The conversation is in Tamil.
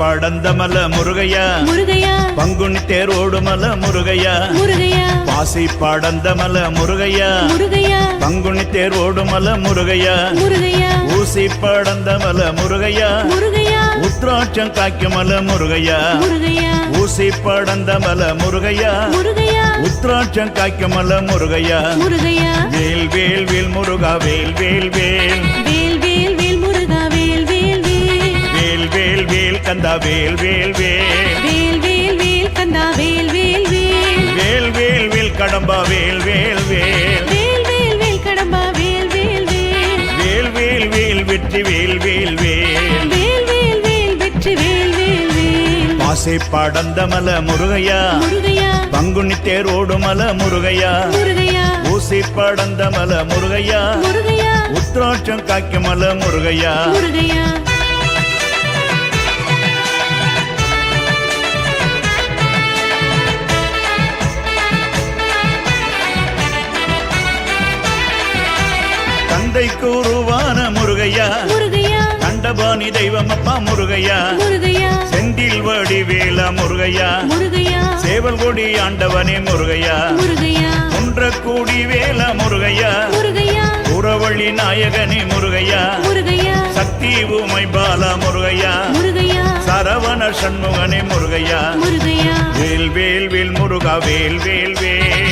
படந்தமல முருகையா முருகையா பங்குனி தேரோடுமல முருகையா முருகையா பாசி படந்தமல முருகையா முருகையா பங்குனி தேரோடுமல முருகையா முருகையா ஊசி படந்தமல முருகையா முருகையா உத்ராட்சம் காய்க்குமல முருகையா முருகையா ஊசி படந்தமல முருகையா முருகையா உத்ராட்சம் காய்க்குமல முருகையா முருகையா வேல் வேல் வேல் முருகா வேல் வேல் வேல் வேல் வேல் வேல் முருகா வேல் வேல் வேல் வேல் வேல் வேல் கந்தா வேல் வேல் வேல் வேல் வேல் வேல் கந்தா வேல் வேல் வேல் வேல் வேல் வேல் கடம்பா வேல் வேல் வேல் வேல் வேல் வேல் கடம்பா வேல் வேல் வேல் வேல் வேல் வேல் வெற்றி வேல் வேல் வேல் வேல் வேல் வேல் வெற்றி வேல் வேல் வேல் பாசை படந்தமல முருகையா முருகையா பங்குனி தேரோடுமல முருகையா முருகையா ஊசி படந்தமல முருகையா முருகையா உத்ராட்சம் காய்க்குமல முருகையா முருகையா தந்தைக்கு உருவான முருகையா முருகையா கண்டபாணி தெய்வம் அப்பா முருகையா முருகையா செந்தில் வடி வேலா முருகையா முருகையா சேவல் கொடி ஆண்டவனே முருகையா முருகையா குன்ற கூடி வேலா முருகையா முருகையா உறவழி நாயகனே முருகையா முருகையா சக்தி ஊமை பாலா முருகையா முருகையா சரவண சண்முகனே முருகையா முருகையா வேல் வேல் வேல் முருகா வேல் வேல் வேல்